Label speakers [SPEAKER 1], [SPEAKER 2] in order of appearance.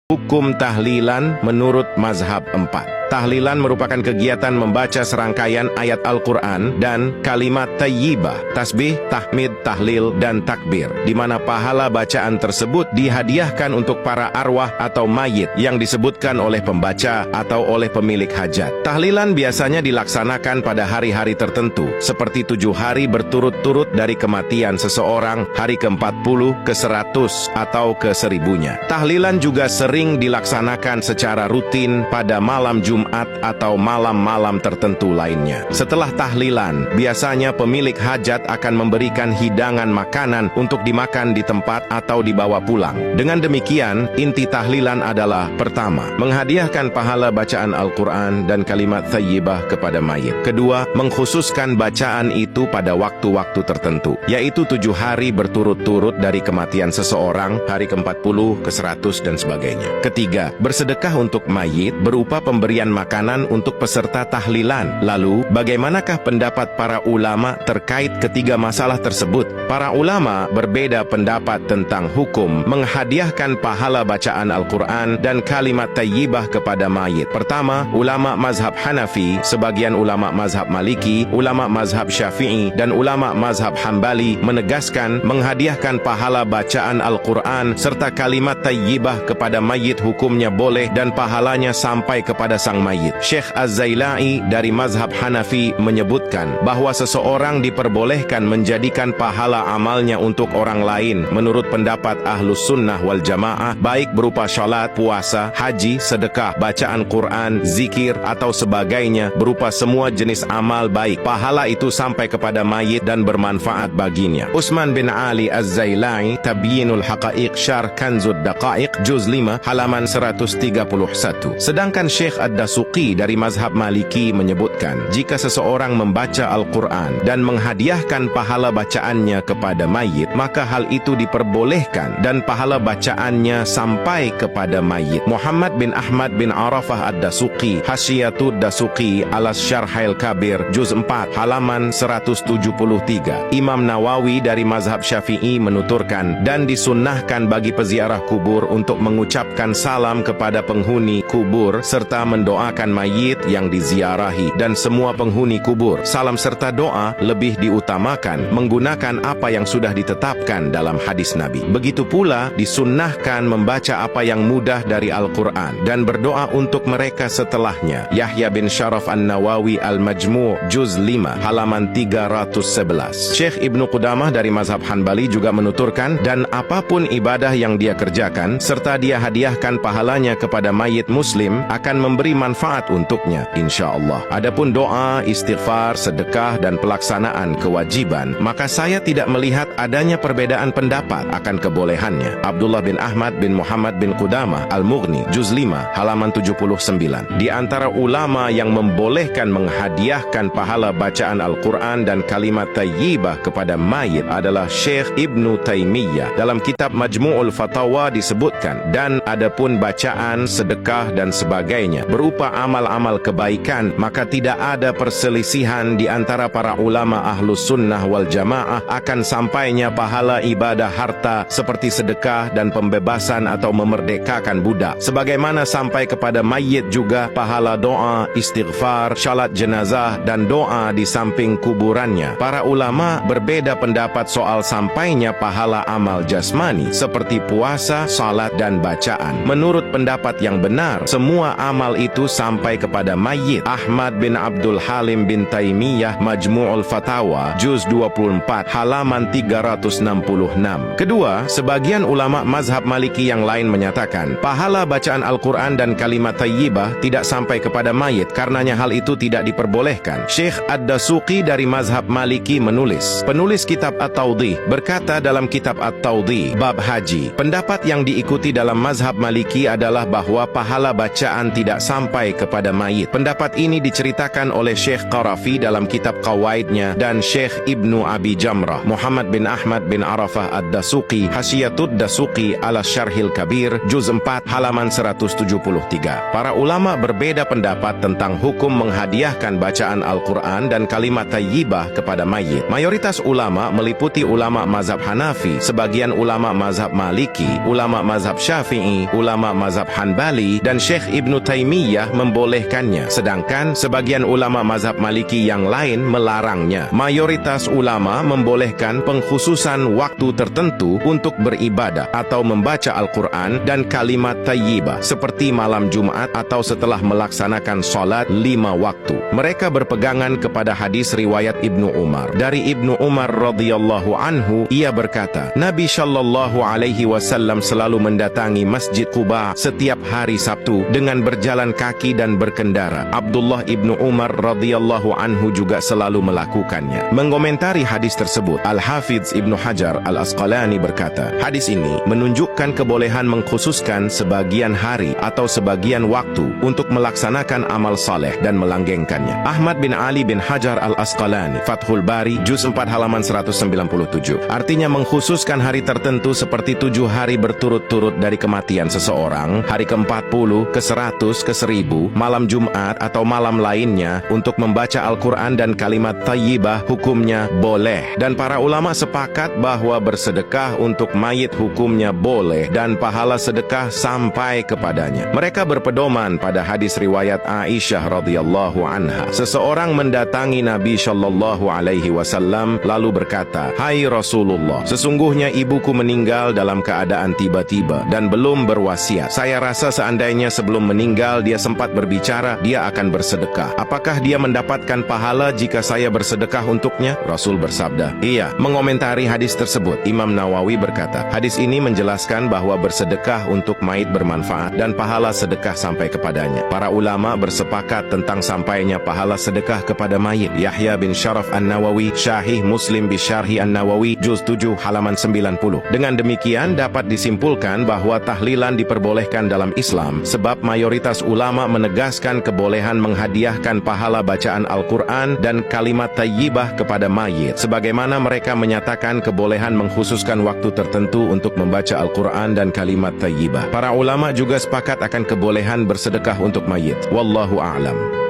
[SPEAKER 1] Hukum tahlilan menurut mazhab 4. Tahlilan merupakan kegiatan membaca serangkaian ayat Al-Quran dan kalimat tayyibah, tasbih, tahmid, tahlil, dan takbir, di mana pahala bacaan tersebut dihadiahkan untuk para arwah atau mayit yang disebutkan oleh pembaca atau oleh pemilik hajat. Tahlilan biasanya dilaksanakan pada hari-hari tertentu, seperti 7 hari berturut-turut dari kematian seseorang, hari ke-40, ke-100, atau ke-1000-nya. Tahlilan juga sering dilaksanakan secara rutin pada malam Jumat atau malam-malam tertentu lainnya. Setelah tahlilan, biasanya pemilik hajat akan memberikan hidangan makanan untuk dimakan di tempat atau dibawa pulang. Dengan demikian, inti tahlilan adalah: pertama, menghadiahkan pahala bacaan Al-Quran dan kalimat thayyibah kepada mayit. Kedua, mengkhususkan bacaan itu pada waktu-waktu tertentu, yaitu 7 hari berturut-turut dari kematian seseorang, hari ke-40, ke-100, dan sebagainya. Ketiga, bersedekah untuk mayit berupa pemberian makanan untuk peserta tahlilan. Lalu, bagaimanakah pendapat para ulama terkait ketiga masalah tersebut? Para ulama berbeda pendapat tentang hukum menghadiahkan pahala bacaan Al-Quran dan kalimat tayyibah kepada mayit. Pertama, ulama mazhab Hanafi, sebagian ulama mazhab Maliki, ulama mazhab Syafi'i, dan ulama mazhab Hambali menegaskan menghadiahkan pahala bacaan Al-Quran serta kalimat tayyibah kepada mayit hukumnya boleh dan pahalanya sampai kepada sang mayit. Syekh Az-Zailai dari mazhab Hanafi menyebutkan bahwa seseorang diperbolehkan menjadikan pahala amalnya untuk orang lain menurut pendapat Ahlus Sunnah wal Jamaah, baik berupa syalat, puasa, haji, sedekah, bacaan Quran, zikir, atau sebagainya, berupa semua jenis amal baik. Pahala itu sampai kepada mayit dan bermanfaat baginya. Utsman bin Ali Az-Zailai, Tabyinul Haqa'iq Syarh Kanzud Daqa'iq, juz 5, halaman 131. Sedangkan Syekh Ad-Dasuqi dari mazhab Maliki menyebutkan, jika seseorang membaca Al-Quran dan menghadiahkan pahala bacaannya kepada mayit, maka hal itu diperbolehkan dan pahala bacaannya sampai kepada mayit. Muhammad bin Ahmad bin Arafah Ad-Dasuqi, Hasyiatud Dasuqi alas Syarhail Kabir, juz 4, halaman 173. Imam Nawawi dari mazhab Syafi'i menuturkan, dan disunnahkan bagi peziarah kubur untuk mengucapkan salam kepada penghuni kubur serta mendoakan mayit yang diziarahi dan semua penghuni kubur. Salam serta doa lebih diutamakan menggunakan apa yang sudah ditetapkan dalam hadis Nabi. Begitu pula disunnahkan membaca apa yang mudah dari Al-Quran dan berdoa untuk mereka setelahnya. Yahya bin Syaraf An-Nawawi Al-Majmu' juz 5, halaman 311. Syekh Ibnu Qudamah dari mazhab Hanbali juga menuturkan, dan apapun ibadah yang dia kerjakan serta dia hadiahkan pahalanya kepada mayit muslim akan memberi manfaat untuknya, insya-Allah. Adapun doa, istighfar, sedekah, dan pelaksanaan kewajiban, maka saya tidak melihat adanya perbedaan pendapat akan kebolehannya. Abdullah bin Ahmad bin Muhammad bin Qudamah Al-Mughni, juz 5, halaman 79. Di antara ulama yang membolehkan menghadiahkan pahala bacaan Al-Quran dan kalimat tayyibah kepada mayit adalah Syekh Ibnu Taimiyah. Dalam kitab Majmu'ul Fatawa disebutkan, dan adapun bacaan, sedekah, dan sebagainya berupa amal-amal kebaikan, maka tidak ada perselisihan di antara para ulama Ahlus Sunnah wal Jamaah akan sampainya pahala ibadah harta seperti sedekah dan pembebasan atau memerdekakan budak, sebagaimana sampai kepada mayit juga pahala doa, istighfar, syalat jenazah, dan doa di samping kuburannya. Para ulama berbeda pendapat soal sampainya pahala amal jasmani seperti puasa, salat, dan bacaan. Menurut pendapat yang benar, semua amal itu sampai kepada mayit. Ahmad bin Abdul Halim bin Taimiyah, Majmu'ul Fatawa, juz 24, halaman 366. Kedua, sebagian ulama mazhab Maliki yang lain menyatakan, pahala bacaan Al-Quran dan kalimat tayyibah tidak sampai kepada mayit, karenanya hal itu tidak diperbolehkan. Syekh Ad-Dasuqi dari mazhab Maliki menulis, penulis kitab At-Tawdih berkata dalam kitab At-Tawdih bab haji, pendapat yang diikuti dalam mazhab Maliki adalah bahwa pahala bacaan tidak sampai sampai kepada mayit. Pendapat ini diceritakan oleh Syekh Qarafi dalam kitab Qawaidnya dan Syekh Ibnu Abi Jamrah Muhammad bin Ahmad bin Arafah Ad-Dasuqi Hasyiatud Dasuqi ala Syarhil Kabir Juz 4 halaman 173. Para ulama berbeda pendapat tentang hukum menghadiahkan bacaan Al-Quran dan kalimat thayyibah kepada mayit. Mayoritas ulama meliputi ulama mazhab Hanafi, sebagian ulama mazhab Maliki, ulama mazhab Syafi'i, ulama mazhab Hanbali, dan Syekh Ibnu Taimiyah membolehkannya, sedangkan sebagian ulama mazhab Maliki yang lain melarangnya. Mayoritas ulama membolehkan pengkhususan waktu tertentu untuk beribadah atau membaca Al-Quran dan kalimat thayyibah seperti malam Jumat atau setelah melaksanakan sholat 5 waktu. Mereka berpegangan kepada hadis riwayat Ibnu Umar. Dari Ibnu Umar radhiyallahu anhu, ia berkata, Nabi Shallallahu alaihi wasallam selalu mendatangi Masjid Quba setiap hari Sabtu dengan berjalan kaki dan berkendara. Abdullah Ibnu Umar radhiyallahu anhu juga selalu melakukannya. Mengomentari hadis tersebut, Al-Hafidz Ibnu Hajar Al-Asqalani berkata, hadis ini menunjukkan kebolehan mengkhususkan sebagian hari atau sebagian waktu untuk melaksanakan amal saleh dan melanggengkannya. Ahmad bin Ali bin Hajar Al-Asqalani, Fathul Bari, Juz 4 halaman 197. Artinya mengkhususkan hari tertentu seperti 7 hari berturut-turut dari kematian seseorang, hari ke-40, ke-100, ke-1000, malam Jumat atau malam lainnya untuk membaca Al-Quran dan kalimat thayyibah hukumnya boleh. Dan para ulama sepakat bahwa bersedekah untuk mayit hukumnya boleh dan pahala sedekah sampai kepadanya. Mereka berpedoman pada hadis riwayat Aisyah radhiyallahu anha. Seseorang mendatangi Nabi Shallallahu alaihi wasallam lalu berkata, "Hai Rasulullah, sesungguhnya ibuku meninggal dalam keadaan tiba-tiba dan belum berwasiat. Saya rasa seandainya sebelum meninggal dia sempat berbicara, dia akan bersedekah. Apakah dia mendapatkan pahala jika saya bersedekah untuknya?" Rasul bersabda, "Iya." Mengomentari hadis tersebut, Imam Nawawi berkata, hadis ini menjelaskan bahwa bersedekah untuk mayit bermanfaat dan pahala sedekah sampai kepadanya. Para ulama bersepakat tentang sampainya pahala sedekah kepada mayit. Yahya bin Syaraf An-Nawawi, Syahih Muslim Bisyarhi An-Nawawi, Juz 7 halaman 90. Dengan demikian dapat disimpulkan bahwa tahlilan diperbolehkan dalam Islam sebab mayoritas ulama menegaskan kebolehan menghadiahkan pahala bacaan Al-Quran dan kalimat thayyibah kepada mayit, sebagaimana mereka menyatakan kebolehan mengkhususkan waktu tertentu untuk membaca Al-Quran dan kalimat thayyibah. Para ulama juga sepakat akan kebolehan bersedekah untuk mayit. Wallahu a'lam.